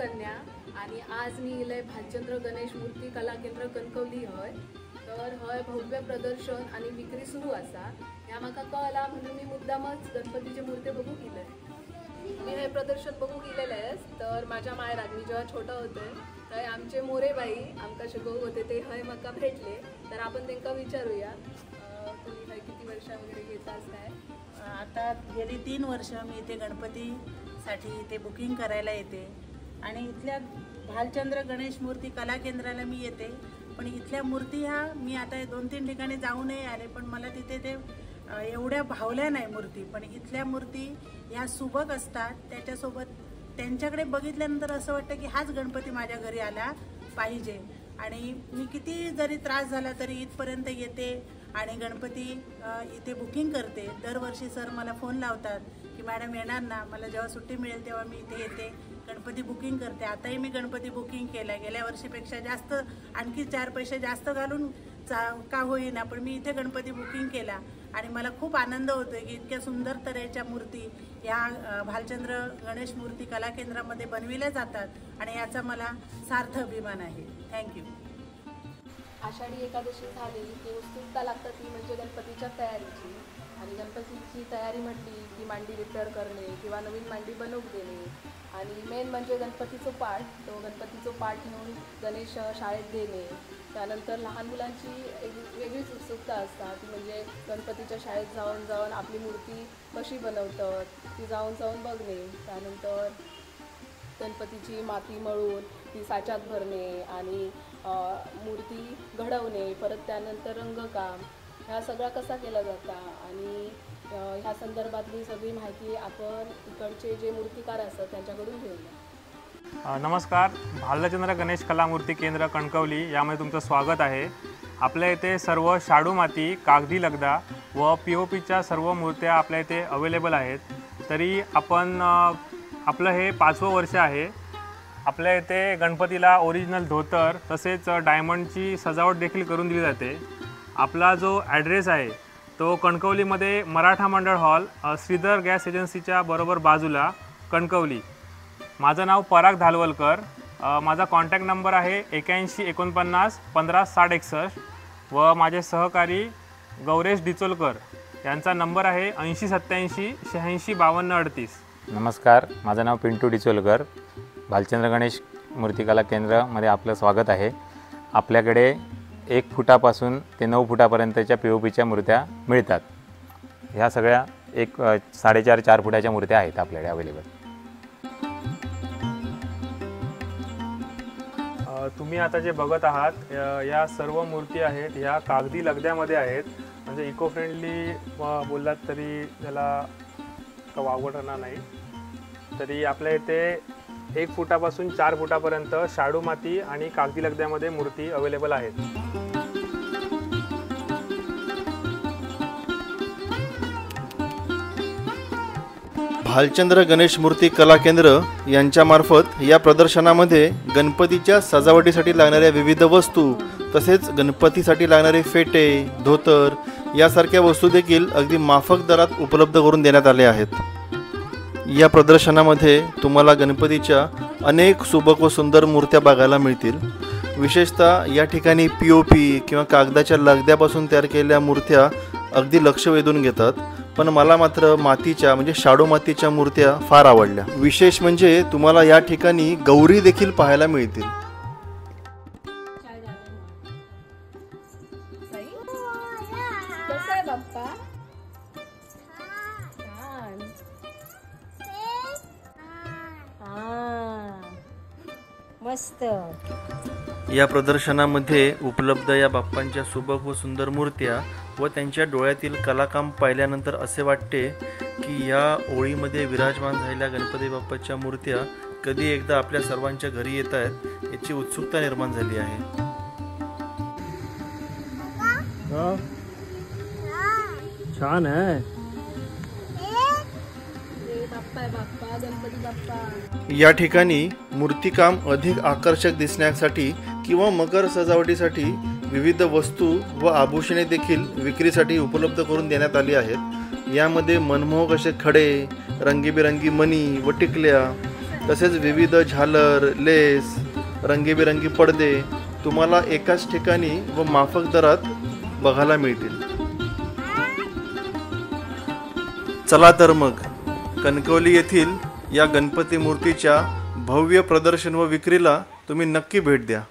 कन्या आणि आज मी इलय भालचंद्र गणेश मूर्ती कला केंद्र कणकवली हय। तर हय भव्य प्रदर्शन आणि विक्री सुरू असा। ह्या म्हाका कळला म्हणून मी मुद्दामच गणपतीचे मूर्ती बघू गेले। मी हे प्रदर्शन बघू गेलेले तर माझ्या मायराक मी जेव्हा छोटा होते तर आमचे मोरेबाई आमका शिकवू होते ते हय म्हाका भेटले। तर आपण त्यांना विचारूया तुम्ही हय किती वर्ष वगैरे घेता काय? आता गेली 3 वर्ष मी इथे गणपतीसाठी इथे बुकिंग करायला येते आणि इथल्या भालचंद्र गणेश मूर्ती कला केंद्राला मी येते। पण इथल्या मूर्ती ह्या मी आता 2-3 ठिकाणी जाऊनही आले पण मला तिथे ते एवढ्या भावल्या नाही मूर्ती। पण इथल्या मूर्ती ह्या सुबक असतात, त्याच्यासोबत त्यांच्याकडे बघितल्यानंतर असं वाटतं की हाच गणपती माझ्या घरी आला पाहिजे। आणि मी किती जरी त्रास झाला तरी इथपर्यंत येते आणि गणपती इथे बुकिंग करते। दरवर्षी सर मला फोन लावतात की मॅडम येणार ना, मला जेव्हा सुट्टी मिळेल तेव्हा मी इथे येते गणपती बुकिंग करते। आताही मी गणपती बुकिंग केला, गेल्या वर्षीपेक्षा जास्त आणखी 4 पैसे जास्त घालून का होईना पण मी इथे गणपती बुकिंग केला आणि मला खूप आनंद होतोय की इतक्या सुंदर तऱ्हेच्या मूर्ती या भालचंद्र गणेश मूर्ती कला केंद्रामध्ये बनविल्या जातात आणि याचा मला सार्थ अभिमान आहे। थँक्यू। आषाढी एकादशी झाली की उत्सुकता लागतात ती म्हणजे गणपतीच्या तयारीची। आणि गणपतीची तयारी म्हटली की मांडी रिपेअर करणे किंवा नवीन मांडी बनवून देणे आणि मेन म्हणजे गणपतीचं पाठ, तो गणपतीचं पाठ घेऊन गणेश शाळेत देणे। त्यानंतर लहान मुलांची एक वेगळीच उत्सुकता असतात ती म्हणजे गणपतीच्या शाळेत जाऊन जाऊन आपली मूर्ती कशी बनवतात ती जाऊन जाऊन बघणे। त्यानंतर गणपतीची माती मळून ती साच्यात भरणे आणि मूर्ती घडवणे, परत त्यानंतर रंगकाम ह्या सगळा कसा केला जाता आणि ह्या संदर्भातली सगळी माहिती आपण इकडचे जे मूर्तिकार असतात त्यांच्याकडून घेऊया। नमस्कार, भालचंद्र गणेश कला मूर्ती केंद्र कणकवली यामध्ये तुमचं स्वागत आहे। आपल्या इथे सर्व शाडू माती, कागदी लगदा व POPच्या सर्व मूर्त्या आपल्या इथे अवेलेबल आहेत। तरी आपण आपलं हे 5वं वर्ष आहे। आपल्या इथे गणपतीला ओरिजिनल धोतर तसेच डायमंडची सजावट देखील करून दिली जाते। आपला जो ॲड्रेस आहे तो कणकवलीमध्ये मराठा मंडळ हॉल, श्रीधर गॅस एजन्सीच्या बरोबर बाजूला, कणकवली। माझं नाव पराग धालवलकर। माझा कॉन्टॅक्ट नंबर आहे 81 49 15 60 61 व माझे सहकारी गौरेश डिचोलकर यांचा नंबर आहे 80 87 86 52 38। नमस्कार, माझं नाव पिंटू डिचोलकर। भालचंद्र गणेश मूर्ती कला केंद्रामध्ये आपलं स्वागत आहे। आपल्याकडे 1 फुटापासून ते 9 फुटापर्यंतच्या POPच्या मूर्त्या मिळतात। ह्या सगळ्या 4.5 फुटाच्या मूर्त्या आहेत आपल्याकडे अवेलेबल। तुम्ही आता जे बघत आहात या सर्व मूर्ती आहेत ह्या कागदी लगद्यामध्ये आहेत, म्हणजे इको फ्रेंडली बोललात तरी त्याला वावगणार नाही। तरी आपल्या इथे 1 फुटापासून 4 फुटापर्यंत शाडू माती आणि कागदी लगद्यामध्ये मूर्ती अवेलेबल आहेत। भालचंद्र गणेश मूर्ती कला केंद्र यांच्यामार्फत या प्रदर्शनामध्ये गणपतीच्या सजावटीसाठी लागणाऱ्या विविध वस्तू तसेच गणपतीसाठी लागणारे फेटे, धोतर यासारख्या वस्तू देखील अगदी माफक दरात उपलब्ध करून देण्यात आले आहेत। या प्रदर्शनामध्ये तुम्हाला गणपतीच्या अनेक सुबक व सुंदर मूर्त्या बघायला मिळतील। विशेषतः या ठिकाणी POP किंवा कागदाच्या लगद्यापासून तयार केलेल्या मूर्त्या अगदी लक्ष वेधून घेतात। पण मला मात्र मातीच्या म्हणजे शाडू मातीच्या मूर्त्या फार आवडल्या। विशेष म्हणजे तुम्हाला या ठिकाणी गौरी देखील पाहायला मिळतील। मस्त। या प्रदर्शनामध्ये उपलब्ध या बाप्पांच्या सुबक व सुंदर मूर्त्या व त्यांच्या डोळ्यातील कलाकाम पाहिल्यानंतर असे वाटते की या ओळीमध्ये विराजमान झालेल्या गणपती बाप्पाच्या मूर्त्या कधी एकदा आपल्या सर्वांच्या घरी येत आहेत याची उत्सुकता निर्माण झाली आहे। छान आहे। या ठिकाणी मूर्तिकाम अधिक आकर्षक दिसण्यासाठी किंवा मकर सजावटीसाठी विविध वस्तू व आभूषणे देखील विक्रीसाठी उपलब्ध करून देण्यात आली आहेत। यामध्ये मनमोहक असे खडे, रंगीबेरंगी मणी व टिकल्या तसेच विविध झालर, लेस, रंगीबेरंगी पडदे तुम्हाला एकाच ठिकाणी व माफक दरात बघायला मिळतील. चला तर मग कणकवली येथील या गणपती मूर्तीच्या भव्य प्रदर्शन व विक्रीला तुम्ही नक्की भेट द्या.